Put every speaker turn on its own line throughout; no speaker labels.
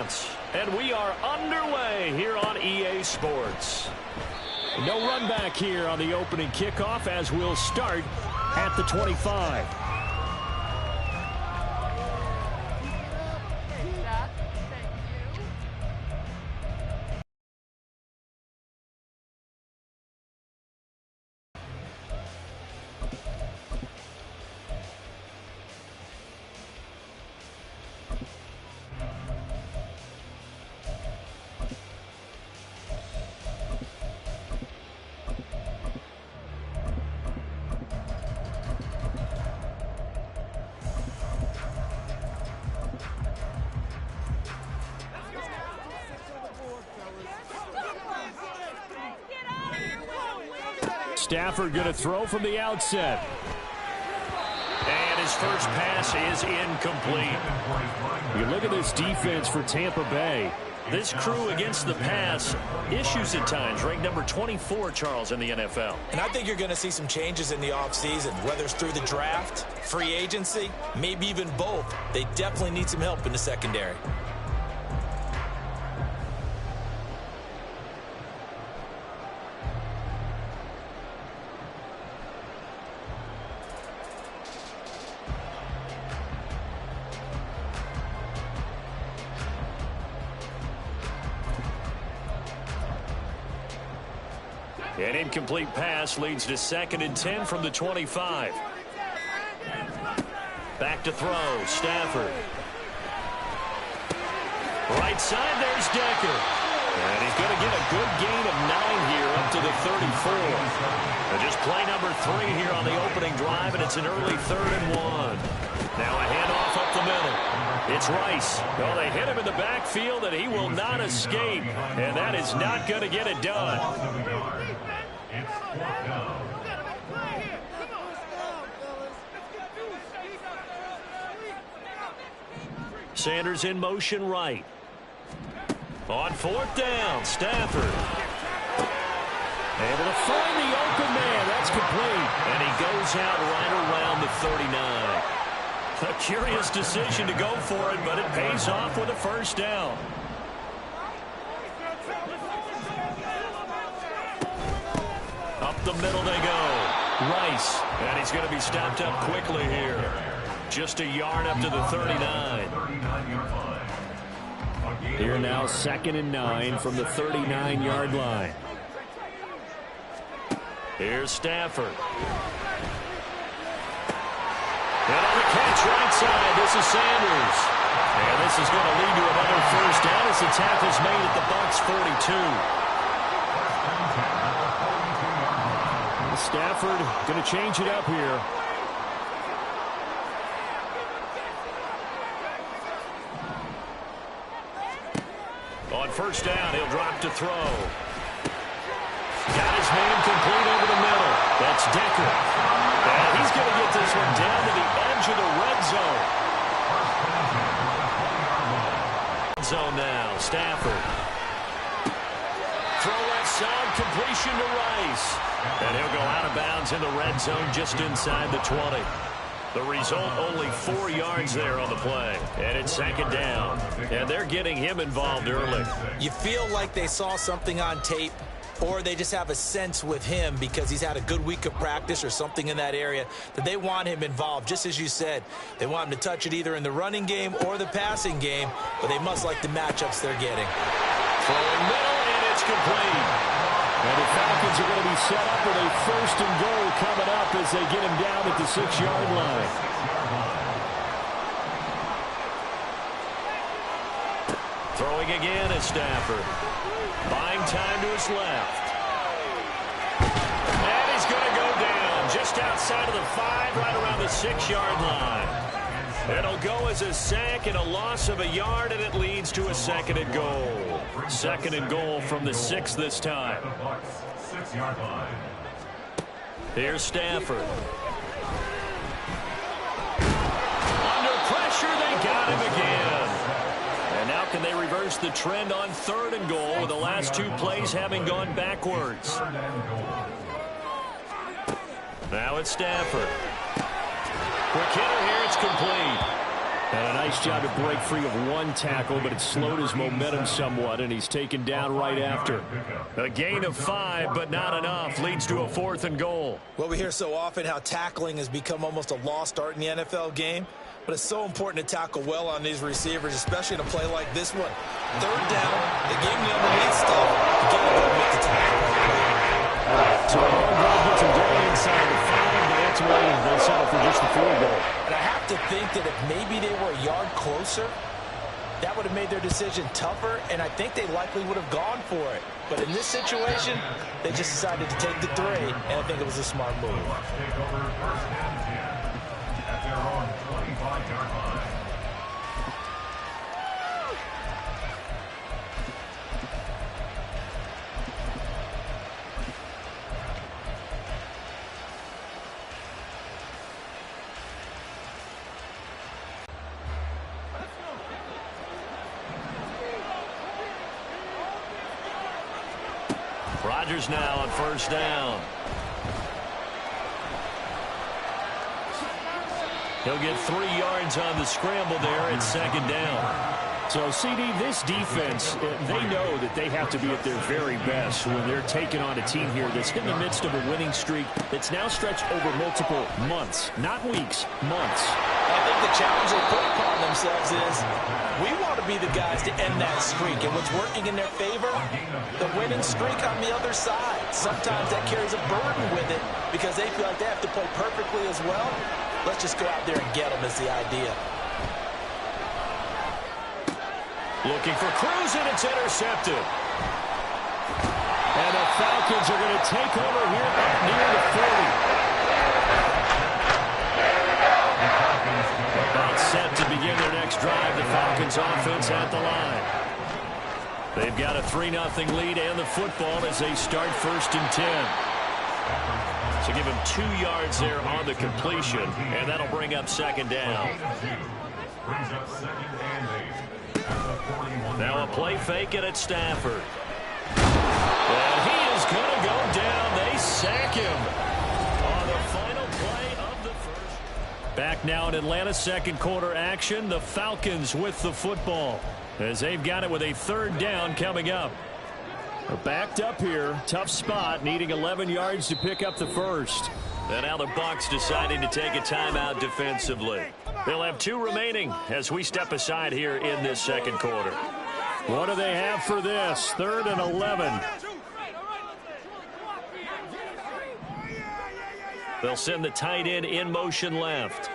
bounce. And we are underway here on EA Sports. No run back here on the opening kickoff as we'll start at the 25. Stafford going to throw from the outset. And his first pass is incomplete. You look at this defense for Tampa Bay. This crew against the pass, issues at times, ranked number 24, Charles, in the NFL.
And I think you're going to see some changes in the offseason, whether it's through the draft, free agency, maybe even both. They definitely need some help in the secondary.
An incomplete pass leads to 2nd and 10 from the 25. Back to throw, Stafford. Right side, there's Decker. And he's going to get a good gain of 9 here up to the 34. And just play number 3 here on the opening drive, and it's an early 3rd and 1. Now a handoff up the middle. It's Rice. Well, they hit him in the backfield, and he will not escape. And that is not going to get it done. Sanders in motion right. On 4th down, Stafford. Able to find the open man. That's complete. And he goes out right around the 39. A curious decision to go for it, but it pays off with a first down. Up the middle they go. Rice. And he's going to be stopped up quickly here. Just a yard up to the 39. Here now 2nd and 9 from the 39-yard line. Here's Stafford. And on the catch right side, this is Sanders. And this is going to lead to another first down as the tackle's made at the Bucs 42. Stafford going to change it up here. On first down, he'll drop to throw. Got his man complete over the middle. That's Decker. And he's going to get this one down to the edge of the red zone. Zone now, Stafford. Throw left side, completion to Rice. And he'll go out of bounds in the red zone just inside the 20. The result, only 4 yards there on the play. And it's 2nd down. And they're getting him involved early.
You feel like they saw something on tape, or they just have a sense with him because he's had a good week of practice or something in that area that they want him involved. Just as you said, they want him to touch it either in the running game or the passing game, but they must like the matchups they're getting.
Throwing middle, and it's complete. And the Falcons are going to be set up with a 1st and goal coming up as they get him down at the 6-yard line. Throwing again is Stafford. Buying time to his left. And he's going to go down just outside of the 5, right around the 6-yard line. It'll go as a sack and a loss of a yard, and it leads to a 2nd and goal. 2nd and goal from the 6 this time. Here's Stafford. Under pressure, they got him again. And now can they reverse the trend on 3rd and goal with the last 2 plays having gone backwards? Now it's Stafford. Quick hitter here, it's complete. And a nice job to break free of one tackle, but it slowed his momentum somewhat, and he's taken down right after. A gain of 5, but not enough. Leads to a 4th and goal.
Well, we hear so often how tackling has become almost a lost art in the NFL game. But it's so important to tackle well on these receivers, especially in a play like this one. 3rd down, the game the underneath stuff. You got to go make the tackle.
So the home run gets him down inside the 5, but that's why they settle for just the field goal.
And I have to think that if maybe they were a yard closer, that would have made their decision tougher, and I think they likely would have gone for it. But in this situation, they just decided to take the 3, and I think it was a smart move.
At their own 25-yard line.
Rodgers now on 1st down. He'll get 3 yards on the scramble there at 2nd down. So, CD, this defense, they know that they have to be at their very best when they're taking on a team here that's in the midst of a winning streak that's now stretched over multiple months, not weeks, months.
I think the challenge they put upon themselves is we want to be the guys to end that streak. And what's working in their favor? The winning streak on the other side. Sometimes that carries a burden with it because they feel like they have to play perfectly as well. Let's just go out there and get them is the idea.
Looking for Cruz, and it's intercepted. And the Falcons are going to take over here up near the 40. About set to begin their next drive. The Falcons offense at the line. They've got a 3-0 lead and the football as they start 1st and 10. So give him 2 yards there on the completion, and that'll bring up 2nd down. Now a play fake it at Stafford. And he is going to go down. They sack him on the final play of the 1st. Back now in Atlanta, 2nd quarter action. The Falcons with the football as they've got it with a 3rd down coming up. They're backed up here. Tough spot, needing 11 yards to pick up the 1st. And now the Bucs deciding to take a timeout defensively. They'll have 2 remaining as we step aside here in this 2nd quarter. What do they have for this? 3rd and 11. They'll send the tight end in motion left.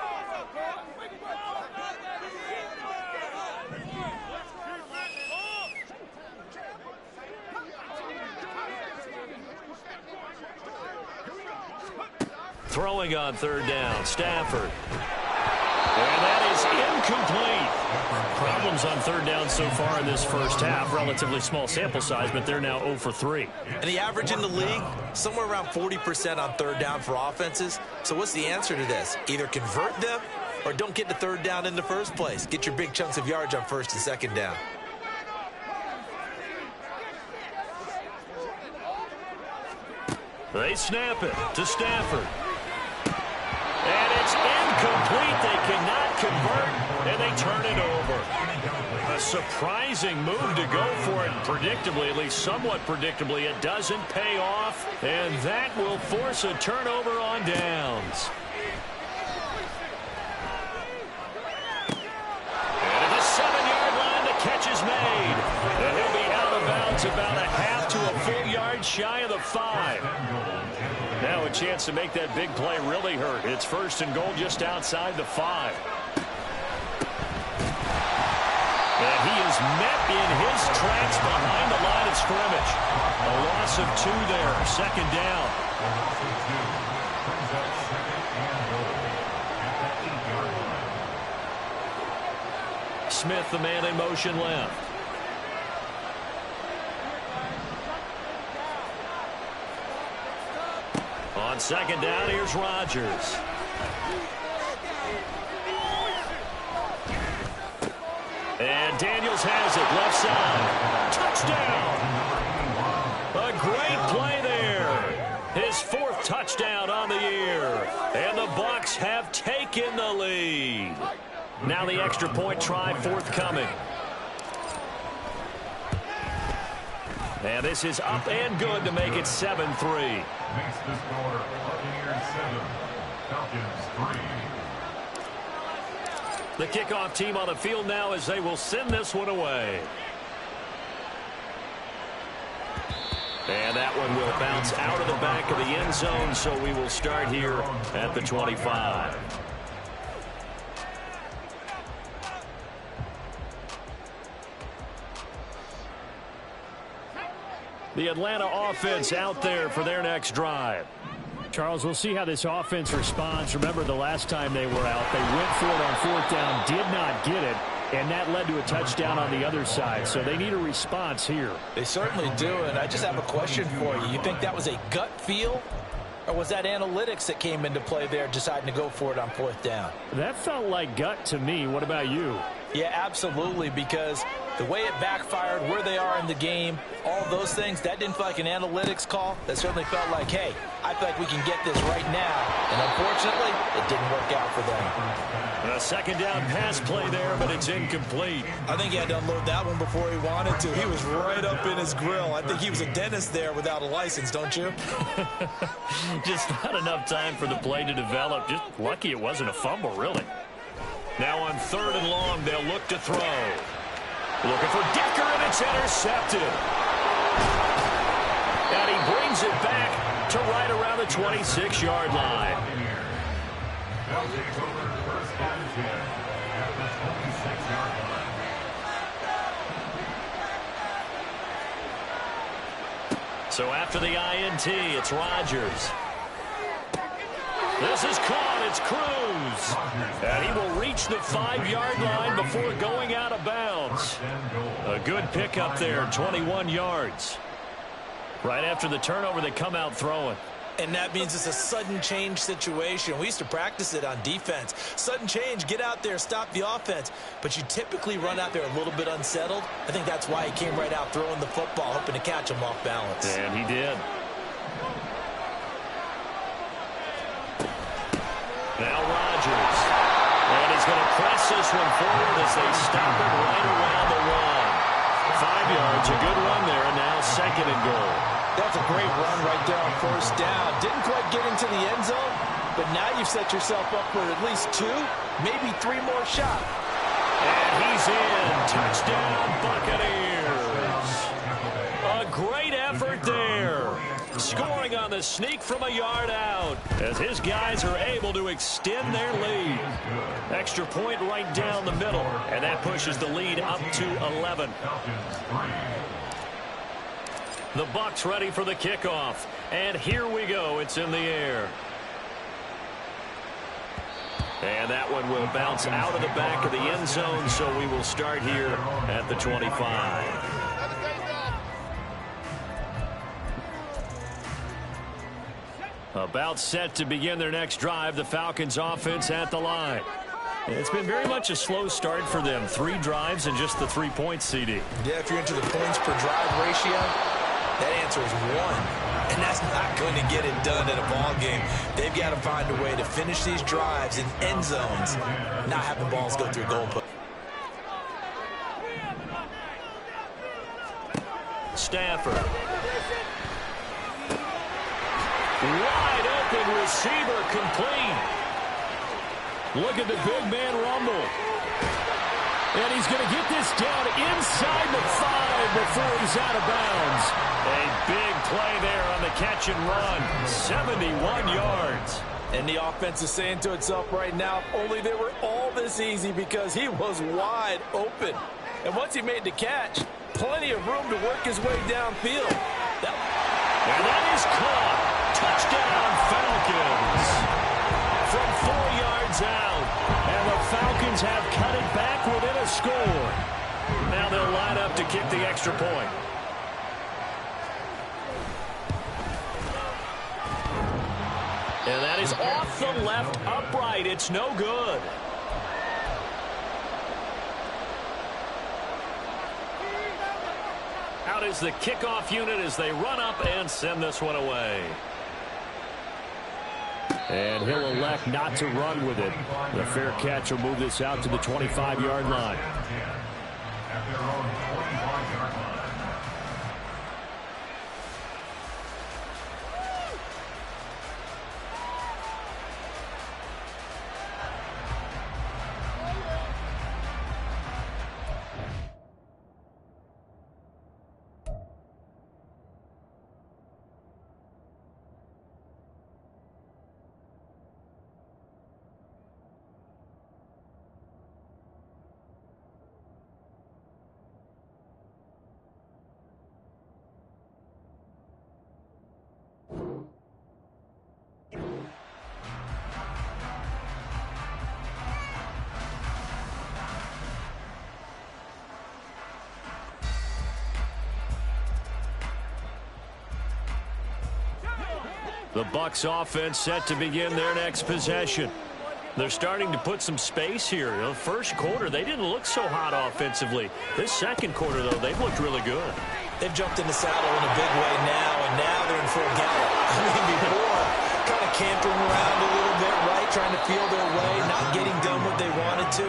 Throwing on 3rd down, Stafford. And that is incomplete. Problems on 3rd down so far in this first half. Relatively small sample size, but they're now 0 for 3.
And the average in the league, somewhere around 40% on 3rd down for offenses. So what's the answer to this? Either convert them or don't get to 3rd down in the first place. Get your big chunks of yards on 1st and 2nd down.
They snap it to Stafford. And it's incomplete. They cannot convert, and they turn it over. A surprising move to go for it. Predictably, at least somewhat predictably, it doesn't pay off, and that will force a turnover on downs. And at the 7-yard line, the catch is made. And he'll be out of bounds about a half to a full yard shy of the 5. Now a chance to make that big play really hurt. It's 1st and goal just outside the 5. And he is met in his tracks behind the line of scrimmage. A loss of 2 there. 2nd down. Smith, the man in motion left. On 2nd down, here's Rodgers. And Daniels has it, left side. Touchdown! A great play there. His 4th touchdown on the year. And the Bucs have taken the lead. Now the extra point try forthcoming. And this is up and good to make it 7-3.
Makes the score Buccaneers 7, Falcons 3.
The kickoff team on the field now as they will send this one away. And that one will bounce out of the back of the end zone, so we will start here at the 25. The Atlanta offense out there for their next drive.
Charles, we'll see how this offense responds. Remember, the last time they were out, they went for it on 4th down, did not get it, and that led to a touchdown on the other side. So they need a response here.
They certainly do, and I just have a question for you. You think that was a gut feel, or was that analytics that came into play there deciding to go for it on 4th down?
That felt like gut to me. What about you?
Yeah, absolutely, because the way it backfired, where they are in the game, all those things, that didn't feel like an analytics call. That certainly felt like, hey, I feel like we can get this right now. And unfortunately, it didn't work out for them.
A second down pass play there, but it's incomplete.
I think he had to unload that one before he wanted to. He was right up in his grill. I think he was a dentist there without a license, don't you?
Just not enough time for the play to develop. Just lucky it wasn't a fumble, really. Now on 3rd and long, they'll look to throw. Looking for Decker, and it's intercepted. And he brings it back to right around the 26-yard line.
They'll take over 1st and 10 at the 26-yard line.
So after the INT, it's Rodgers. This is caught. It's Cruz. And he will reach the 5-yard line before going out of bounds. A good pickup there, 21 yards. Right after the turnover, they come out throwing.
And that means it's a sudden change situation. We used to practice it on defense. Sudden change, get out there, stop the offense. But you typically run out there a little bit unsettled. I think that's why he came right out throwing the football, hoping to catch him off balance.
And he did. Now Rodgers. And he's going to press this one forward as they stop it right around the 1. 5 yards, a good run there, and now 2nd and goal.
That's a great run right there on 1st down. Didn't quite get into the end zone, but now you've set yourself up for at least 2, maybe 3 more shots.
And he's in. Touchdown, Buccaneers. A great effort there. Scoring on the sneak from a yard out as his guys are able to extend their lead. Extra point right down the middle, and that pushes the lead up to 11. The Bucs ready for the kickoff, and here we go. It's in the air. And that one will bounce out of the back of the end zone, so we will start here at the 25. About set to begin their next drive, the Falcons offense at the line. It's been very much a slow start for them. 3 drives and just the 3 points, CD.
Yeah, if you're into the points per drive ratio, that answer is 1. And that's not going to get it done in a ball game. They've got to find a way to finish these drives in end zones, not having balls go through goalposts.
Stafford. Wide open receiver complete. Look at the big man rumble. And he's going to get this down inside the 5 before he's out of bounds. A big play there on the catch and run. 71 yards.
And the offense is saying to itself right now, if only they were all this easy, because he was wide open. And once he made the catch, plenty of room to work his way downfield.
And that is caught. Touchdown, Falcons. From 4 yards out. And the Falcons have cut it back within a score. Now they'll line up to kick the extra point. And that is off the left upright. It's no good. Out is the kickoff unit as they run up and send this one away.
And he'll elect not to run with it. The fair catch will move this out to the 25-yard line.
At their own 25-yard line.
The Bucs offense set to begin their next possession. They're starting to put some space here. The first quarter, they didn't look so hot offensively. This second quarter, though, they've looked really good.
They've jumped in the saddle in a big way now, and now they're in full gallop. I mean, before, kind of cantering around a little bit, right, trying to feel their way, not getting done what they wanted to.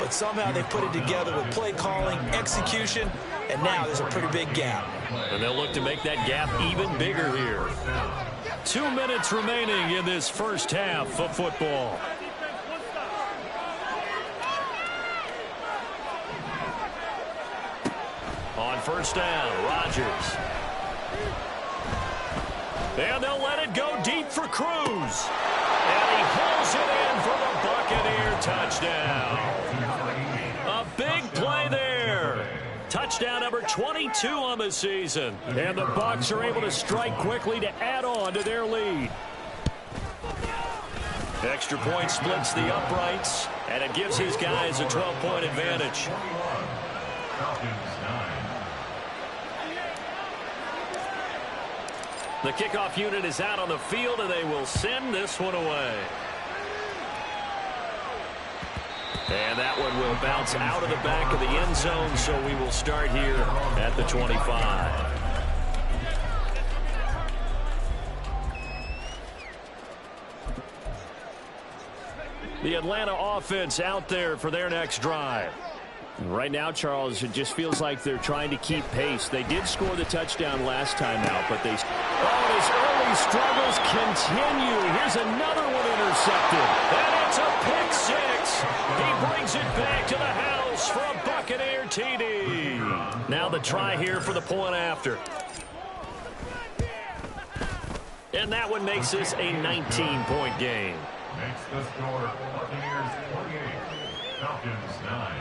But somehow they put it together with play calling, execution, and now there's a pretty big gap.
And they'll look to make that gap even bigger here. 2 minutes remaining in this first half of football. On first down, Rodgers. And they'll let it go deep for Cruz. And he pulls it in for the Buccaneer touchdown. A big play there. Touchdown number 22 on the season. And the Bucs are able to strike quickly to add on to their lead. Extra point splits the uprights, and it gives his guys a 12-point advantage. The kickoff unit is out on the field, and they will send this one away. And that one will bounce out of the back of the end zone, so we will start here at the 25. The Atlanta offense out there for their next drive. Right now, Charles, it just feels like they're trying to keep pace. They did score the touchdown last time out, but they... Oh, his early struggles continue. Here's another one intercepted. And it's a pick six. He brings it back to the house for a Buccaneer TD. Now the try here for the point after. And that one makes this a 19-point game.
Makes the score Buccaneers 48, Falcons 9.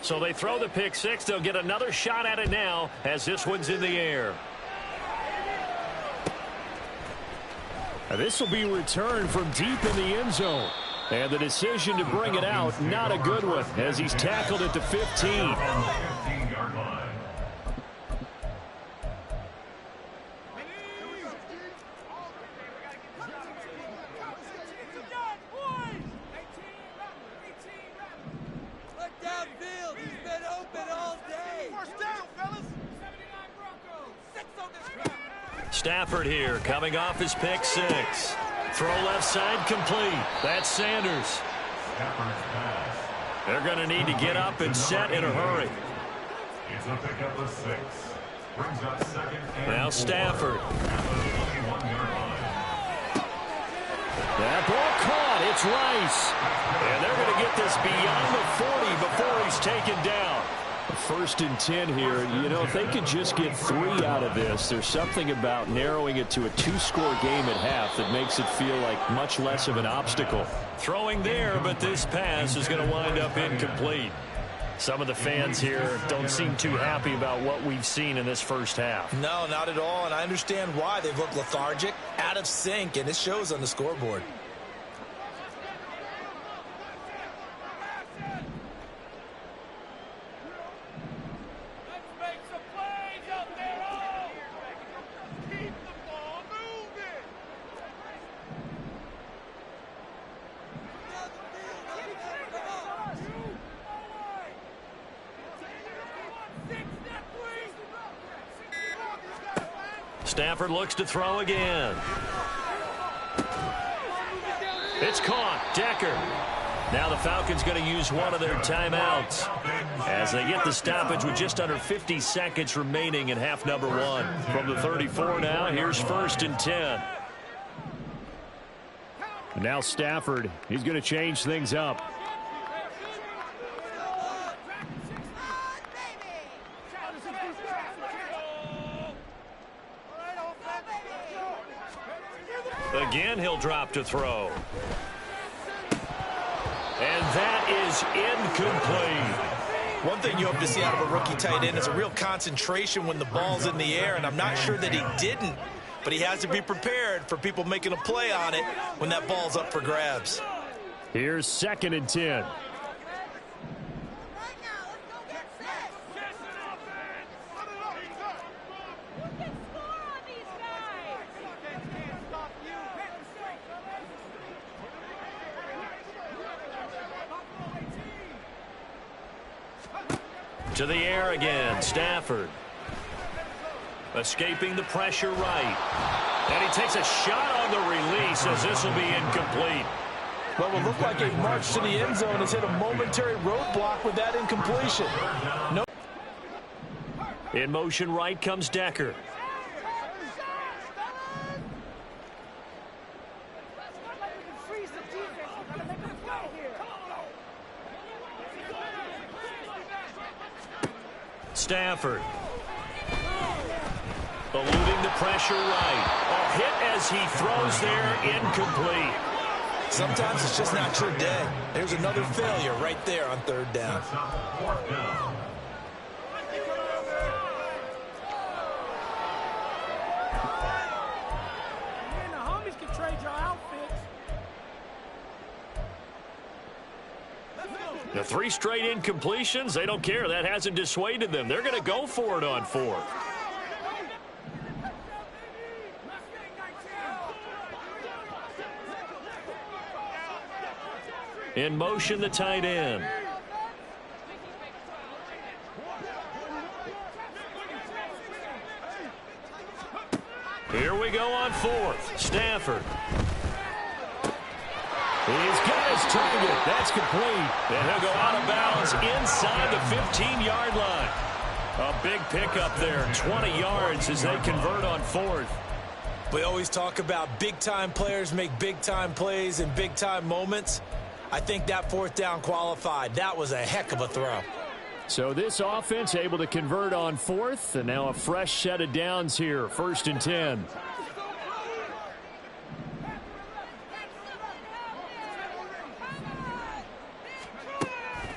So they throw the pick six. They'll get another shot at it now as this one's in the air. This will be returned from deep in the end zone. And the decision to bring it out, not a good one, as he's tackled at the 15.
15-yard line.
Stafford here, coming off his pick six. Throw left side complete. That's Sanders. They're going to need to get up and set in a hurry.
It's a pickup of 6. Brings up second and
now Stafford. That ball caught. It's Rice. And they're going to get this beyond the 40 before he's taken down. First and 10 here. You know, if they could just get 3 out of this, there's something about narrowing it to a 2-score game at half that makes it feel like much less of an obstacle. Throwing there, but this pass is going to wind up incomplete. Some of the fans here don't seem too happy about what we've seen in this first half.
No, not at all, and I understand why. They've looked lethargic, out of sync, and it shows on the scoreboard.
Stafford looks to throw again. It's caught. Decker. Now the Falcons going to use one of their timeouts as they get the stoppage with just under 50 seconds remaining in half number one. From the 34 now, here's 1st and 10.
Now Stafford, he's going to change things up.
Again, he'll drop to throw. And that is incomplete.
One thing you hope to see out of a rookie tight end is a real concentration when the ball's in the air, and I'm not sure that he didn't, but he has to be prepared for people making a play on it when that ball's up for grabs.
Here's 2nd and 10.
To the air again, Stafford. Escaping the pressure right. And he takes a shot on the release as this will be incomplete.
Well, it will look like a march to the end zone has hit a momentary roadblock with that incompletion. No.
In motion right comes Decker. Stafford. Eluding the pressure right. A hit as he throws there, incomplete.
Sometimes it's just not your day. There's another failure right there on 3rd down.
The 3 straight incompletions, they don't care. That hasn't dissuaded them. They're going to go for it on 4th. In motion, the tight end. Here we go on 4th. Stafford. He's got his target. That's complete. And he'll go out of bounds inside the 15-yard line. A big pickup there, 20 yards as they convert on 4th.
We always talk about big-time players make big-time plays in big-time moments. I think that 4th down qualified. That was a heck of a throw.
So this offense able to convert on 4th, and now a fresh set of downs here, 1st and 10.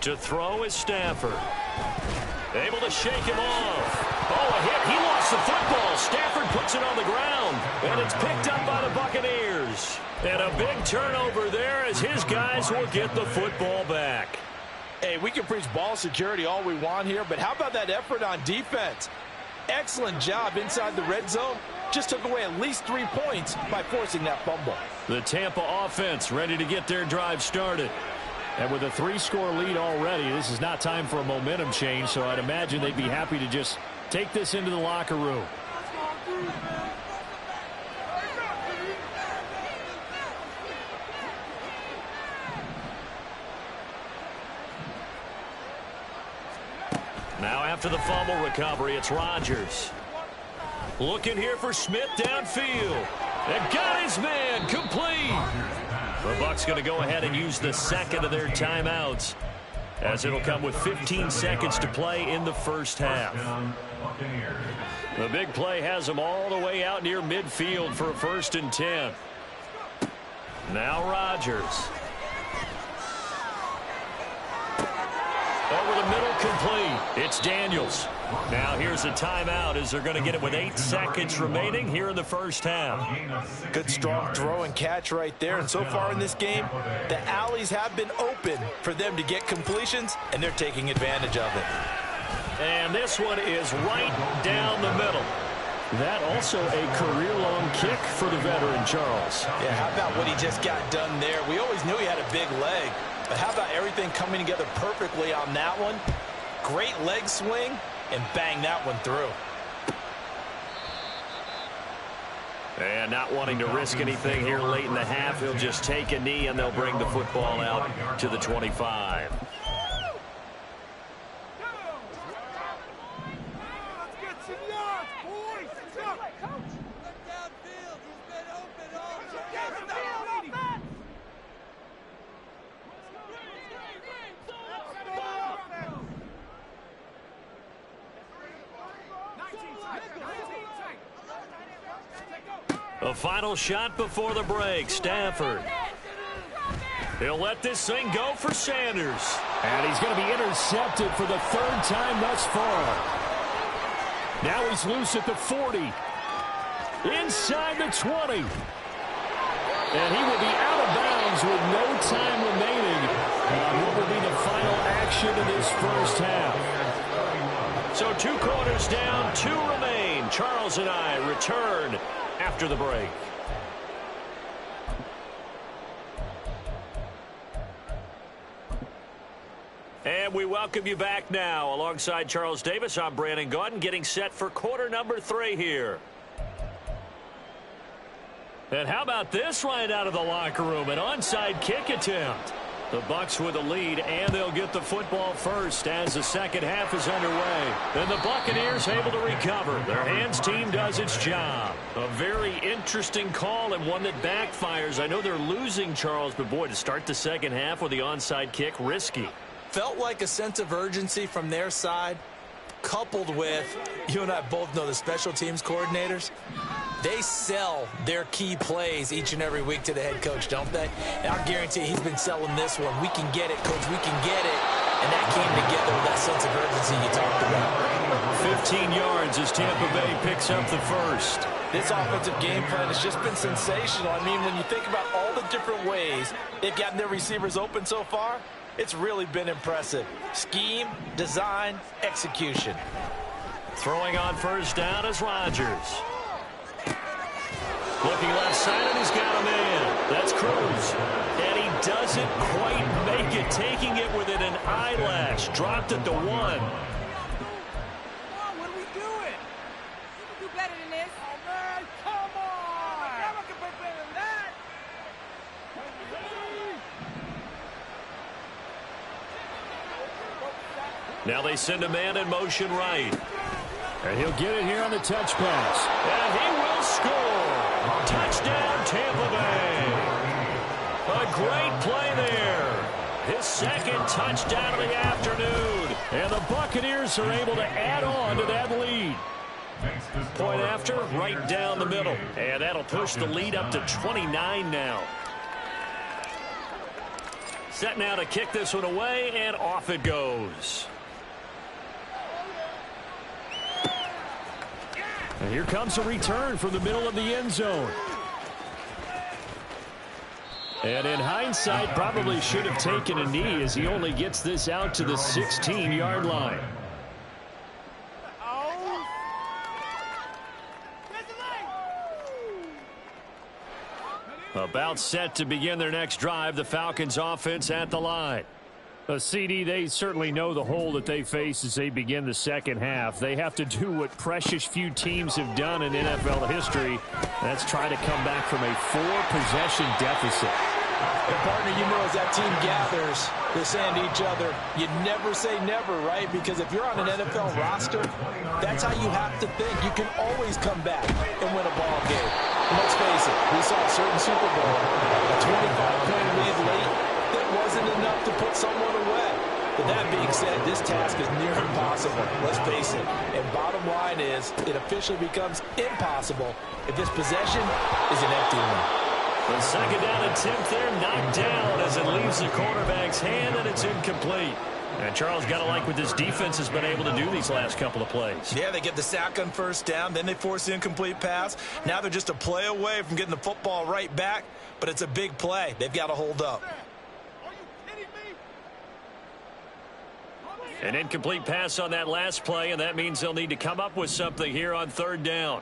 To throw is Stafford. Able to shake him off. Oh, a hit. He lost the football. Stafford puts it on the ground. And it's picked up by the Buccaneers. And a big turnover there as his guys will get the football back.
Hey, we can preach ball security all we want here, but how about that effort on defense? Excellent job inside the red zone. Just took away at least 3 points by forcing that fumble.
The Tampa offense ready to get their drive started.
And with a 3-score lead already, this is not time for a momentum change, so I'd imagine they'd be happy to just take this into the locker room.
Now after the fumble recovery, it's Rodgers. Looking here for Smith downfield. And got his man complete. The Bucs going to go ahead and use the 2nd of their timeouts as it'll come with 15 seconds to play in the 1st half. The big play has them all the way out near midfield for a 1st and 10. Now Rodgers. Over the middle, complete. It's Daniels. Now here's a timeout as they're going to get it with 8 seconds remaining here in the 1st half.
Good strong throw and catch right there. And so far in this game, the alleys have been open for them to get completions, and they're taking advantage of it.
And this one is right down the middle.
That also a career-long kick for the veteran, Charles.
Yeah, how about what he just got done there? We always knew he had a big leg, but how about everything coming together perfectly on that one? Great leg swing, and bang that one through.
And not wanting to risk anything here late in the half, he'll just take a knee and they'll bring the football out to the 25. A final shot before the break. Stafford. He'll let this thing go for Sanders.
And he's going to be intercepted for the third time thus far. Now he's loose at the 40. Inside the 20. And he will be out of bounds with no time remaining on what will be the final action in this first half.
So 2 quarters down, 2 remain. Charles and I return after the break. And we welcome you back now. Alongside Charles Davis, I'm Brandon Gaudin, getting set for quarter number 3 here. And how about this right out of the locker room? An onside kick attempt. The Bucs with a lead, and they'll get the football first as the second half is underway. And the Buccaneers able to recover. Their hands team does its job. A very interesting call and one that backfires. I know they're losing, Charles, but boy, to start the second half with the onside kick, risky.
Felt like a sense of urgency from their side, coupled with, you and I both know the special teams coordinators, they sell their key plays each and every week to the head coach, don't they? And I'll guarantee he's been selling this one. We can get it, coach, we can get it. And that came together with that sense of urgency you talked about.
15 yards as Tampa Bay picks up the first.
This offensive game plan has just been sensational. I mean, when you think about all the different ways they've gotten their receivers open so far, it's really been impressive. Scheme, design, execution.
Throwing on first down is Rodgers. Looking left side, and he's got a man. That's Cruz. And he doesn't quite make it, taking it within an eyelash. Dropped at the 1.
Come on, what are we doing? You can do better than this. Oh, man, come on. Never can play better than that.
Now they send a man in motion right.
And he'll get it here on the touch pass.
And he will score. Touchdown, Tampa Bay. A great play there. His second touchdown of the afternoon.
And the Buccaneers are able to add on to that lead.
Point after, right down the middle. And that'll push the lead up to 29 now. Set now to kick this one away, and off it goes.
And here comes a return from the middle of the end zone. And in hindsight, probably should have taken a knee as he only gets this out to the 16-yard line.
About set to begin their next drive, the Falcons offense at the line.
A CD, they certainly know the hole that they face as they begin the second half. They have to do what precious few teams have done in NFL history. That's try to come back from a 4-possession deficit.
And partner, you know, as that team gathers, they're saying to each other, you never say never, right? Because if you're on an NFL roster, that's how you have to think. You can always come back and win a ball game. And let's face it, we saw a certain Super Bowl, a 25-point lead late, that wasn't enough to put someone away. But that being said, this task is near impossible. Let's face it. And bottom line is, it officially becomes impossible if this possession is an empty one.
The second down attempt there knocked down as it leaves the quarterback's hand, and it's incomplete. And Charles, got to like what this defense has been able to do these last couple of plays.
Yeah, they get the sack on first down, then they force the incomplete pass. Now they're just a play away from getting the football right back, but it's a big play. They've got to hold up.
An incomplete pass on that last play, and that means they'll need to come up with something here on third down.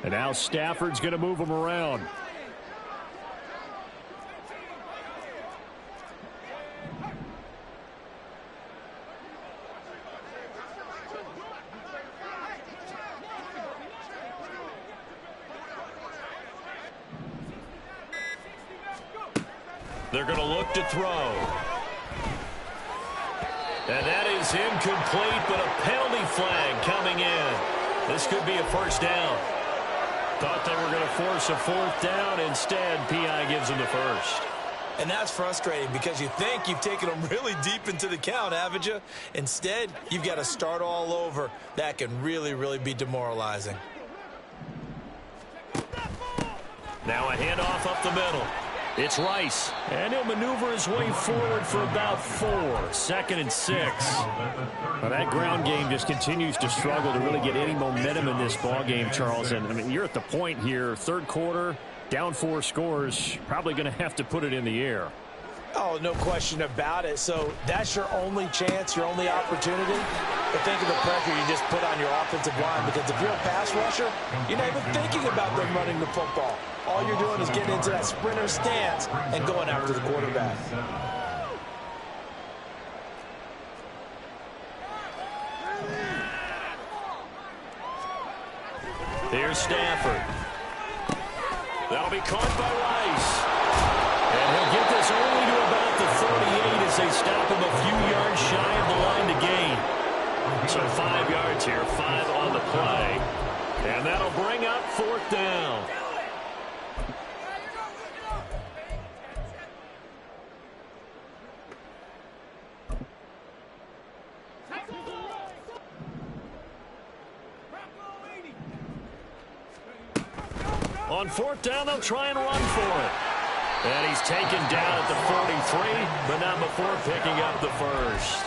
And now Stafford's going to move him around.
They're going to look to throw. And that is incomplete, but a penalty flag coming in. This could be a first down. Thought they were going to force a fourth down. Instead, P.I. gives them the first.
And that's frustrating because you think you've taken them really deep into the count, haven't you? Instead, you've got to start all over. That can really, really be demoralizing.
Now a handoff up the middle. It's Rice. And he'll maneuver his way forward for about 4. 2nd and 6.
Well, that ground game just continues to struggle to really get any momentum in this ball game, Charles. And I mean, you're at the point here, third quarter, down 4 scores, probably going to have to put it in the air.
Oh, no question about it. So that's your only chance, your only opportunity. But think of the pressure you just put on your offensive line, because if you're a pass rusher, you're not even thinking about them running the football. All you're doing is getting into that sprinter stance and going after the quarterback.
Here's Stafford. That'll be caught by Rice. And he'll get this only to about the 38 as they stop him a few yards shy of the line to gain. So 5 yards here, 5 on the play. And that'll bring up 4th down. On 4th down, they'll try and run for it. And he's taken down at the 43, but not before picking up the first.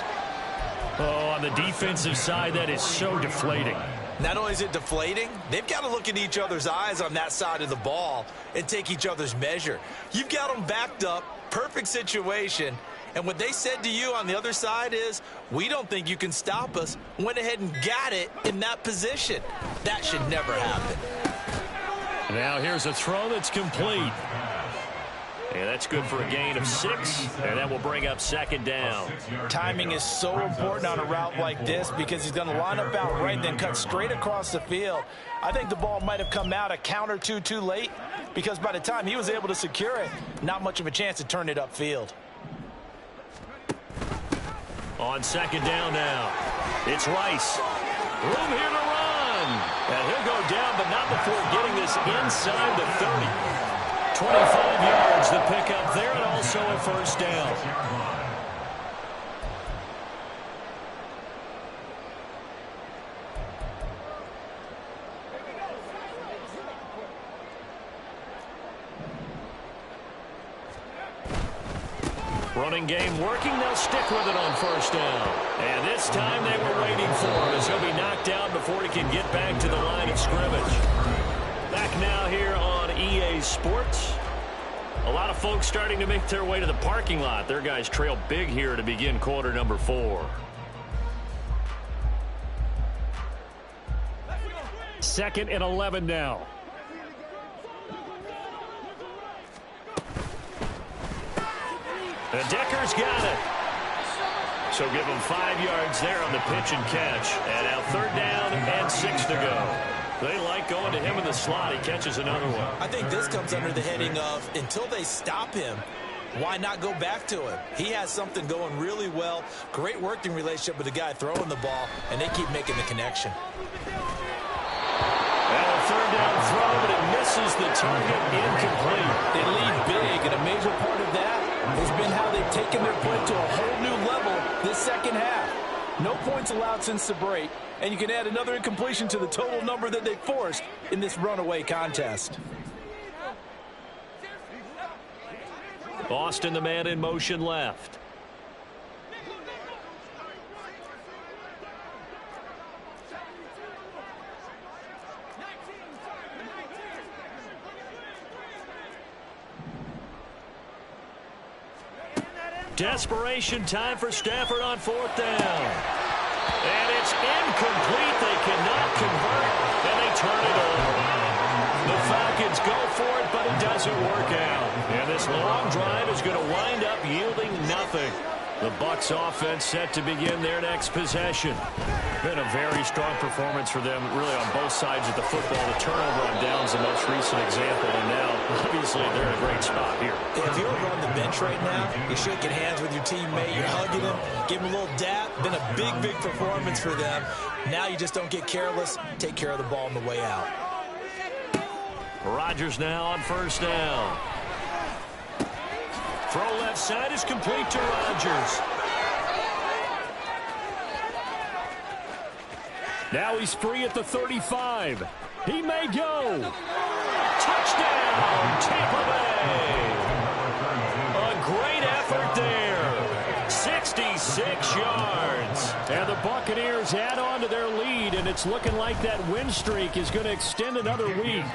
Oh, on the defensive side, that is so deflating.
Not only is it deflating, they've got to look in each other's eyes on that side of the ball and take each other's measure. You've got them backed up, perfect situation, and what they said to you on the other side is, we don't think you can stop us. Went ahead and got it in that position. That should never happen.
Now here's a throw that's complete. And that's good for a gain of 6, and that will bring up 2nd down.
Timing is so important on a route like this because he's going to line up out right and then cut straight across the field. I think the ball might have come out a count or two too late because by the time he was able to secure it, not much of a chance to turn it upfield.
On 2nd down now, it's Rice. Room here to run. And he'll go down, but not before getting this inside the 30. 25 yards the pickup there, and also a first down. Running game working. They'll stick with it on 1st down. And this time they were waiting for him as he'll be knocked down before he can get back to the line of scrimmage. Back now here on EA Sports. A lot of folks starting to make their way to the parking lot. Their guys trail big here to begin quarter number 4.
2nd and 11 now.
And Decker's got it. So give him 5 yards there on the pitch and catch. And now 3rd down and 6 to go. They like going to him in the slot. He catches another one.
I think this comes under the heading of until they stop him, why not go back to him? He has something going really well. Great working relationship with the guy throwing the ball, and they keep making the connection.
And a 3rd down throw, but it misses the target, incomplete.
They lead big, and a major part of that has been how they've taken their play to a whole new level this second half. No points allowed since the break, and you can add another incompletion to the total number that they forced in this runaway contest.
Austin, the man in motion left. Desperation time for Stafford on 4th down. And it's incomplete. They cannot convert, and they turn it over. The Falcons go for it, but it doesn't work out. And this long drive is going to wind up yielding nothing.
The Bucs offense set to begin their next possession. Been a very strong performance for them, really on both sides of the football. The turnover on downs the most recent example, and now, obviously, they're in a great spot here.
If you're over on the bench right now, you're shaking hands with your teammate, you're hugging him, give him a little dap. Been a big, big performance for them. Now you just don't get careless. Take care of the ball on the way out.
Rodgers now on first down. Throw left side is complete to Rodgers. Now he's free at the 35. He may go. Touchdown, Tampa Bay. A great effort there. 66 yards. And the Buccaneers add on to their lead, and it's looking like that win streak is going to extend another week.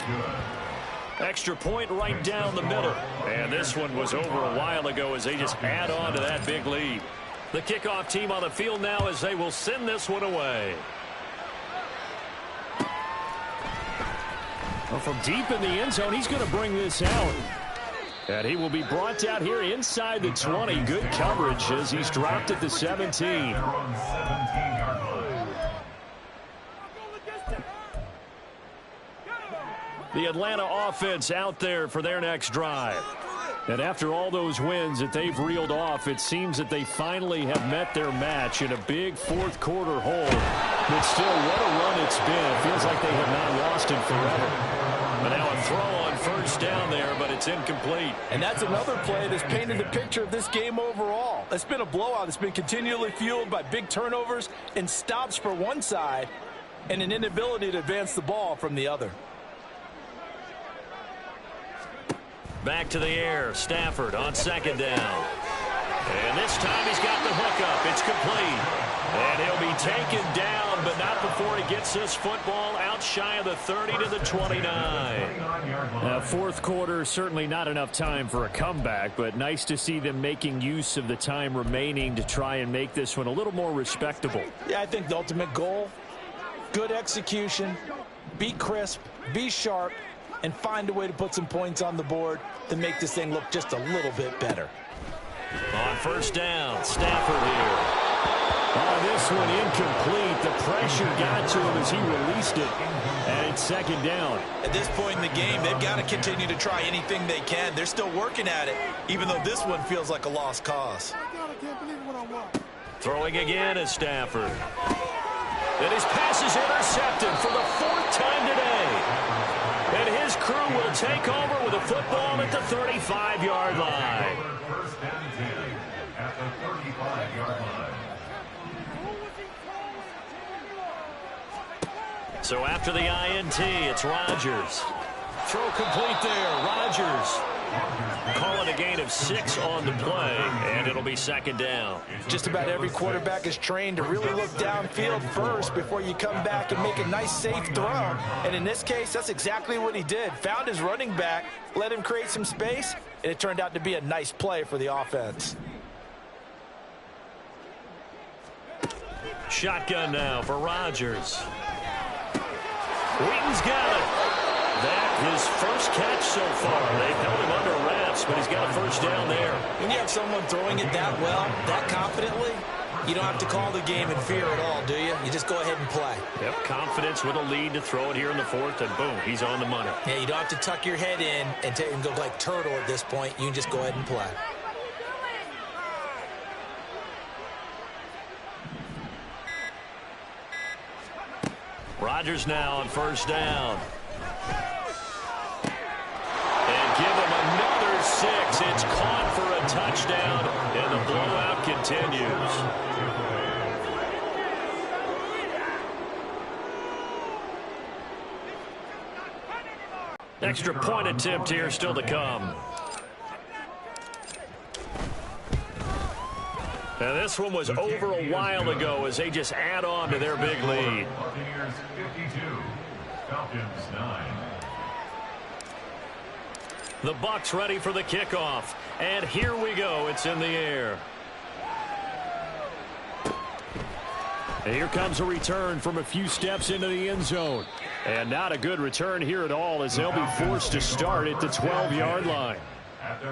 Extra point right down the middle. And this one was over a while ago as they just add on to that big lead. The kickoff team on the field now as they will send this one away. Well, from deep in the end zone, he's going to bring this out. And he will be brought out here inside the 20. Good coverage as he's dropped at the 17. The Atlanta offense out there for their next drive. And after all those wins that they've reeled off, it seems that they finally have met their match in a big fourth quarter hold. But still, what a run it's been. It feels like they have not lost in forever. But now a throw on first down there, but it's incomplete.
And that's another play that's painted the picture of this game overall. It's been a blowout. It's been continually fueled by big turnovers and stops for one side and an inability to advance the ball from the other.
Back to the air. Stafford on second down. And this time he's got the hookup. It's complete. And he'll be taken down, but not before he gets this football out shy of the 30 to the 29. Now, fourth quarter, certainly not enough time for a comeback, but nice to see them making use of the time remaining to try and make this one a little more respectable.
Yeah, I think the ultimate goal, good execution, be crisp, be sharp, and find a way to put some points on the board to make this thing look just a little bit better.
On first down, Stafford here. Oh, this one incomplete. The pressure got to him as he released it, and it's second down.
At this point in the game, they've got to continue to try anything they can. They're still working at it, even though this one feels like a lost cause.
Throwing again is Stafford. And his pass is intercepted for the fourth time today. And his crew will take over with a football at the 35-yard line.
First and 10 at the 35-yard line.
So after the INT, it's Rodgers. Throw complete there. Rodgers. Call it a gain of 6 on the play, and it'll be second down.
Just about every quarterback is trained to really look downfield first before you come back and make a nice, safe throw. And in this case, that's exactly what he did. Found his running back, let him create some space, and it turned out to be a nice play for the offense.
Shotgun now for Rodgers. Wheaton's got it. That his first catch so far. They've held him under wraps, but he's got a first down there.
When you have someone throwing it that well, that confidently, you don't have to call the game in fear at all, do you? You just go ahead and play.
Yep, confidence with a lead to throw it here in the fourth, and boom, he's on the money.
Yeah, you don't have to tuck your head in and go like turtle at this point. You can just go ahead and play.
Rodgers now on first down. And give him another 6. It's caught for a touchdown, and the blowout continues. Extra point attempt here still to come. And this one was over a while ago as they just add on to their big lead.
Buccaneers 52, Falcons 9.
The Bucs ready for the kickoff. And here we go. It's in the air. And here comes a return from a few steps into the end zone. And not a good return here at all as they'll be forced to start at the 12-yard line.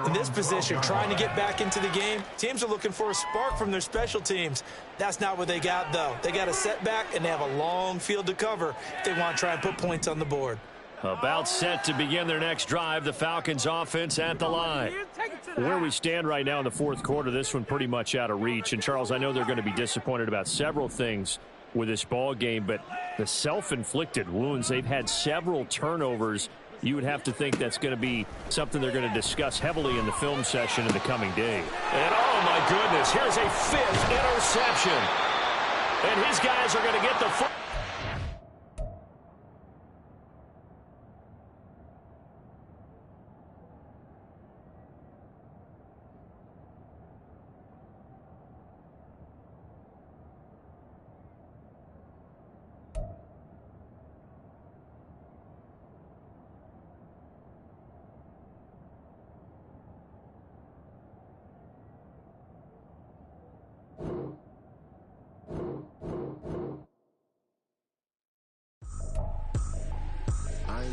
In this position, trying to get back into the game, teams are looking for a spark from their special teams. That's not what they got, though. They got a setback, and they have a long field to cover if they want to try and put points on the board.
About set to begin their next drive, the Falcons offense at the line. Where we stand right now in the fourth quarter, this one pretty much out of reach. And, Charles, I know they're going to be disappointed about several things with this ball game, but the self-inflicted wounds, they've had several turnovers. You would have to think that's going to be something they're going to discuss heavily in the film session in the coming day.
And, oh, my goodness, here's a fifth interception. And his guys are going to get the foot.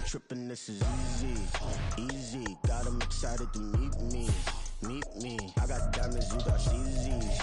Tripping, this is easy. Got them excited to meet me. I got diamonds, you got CZs.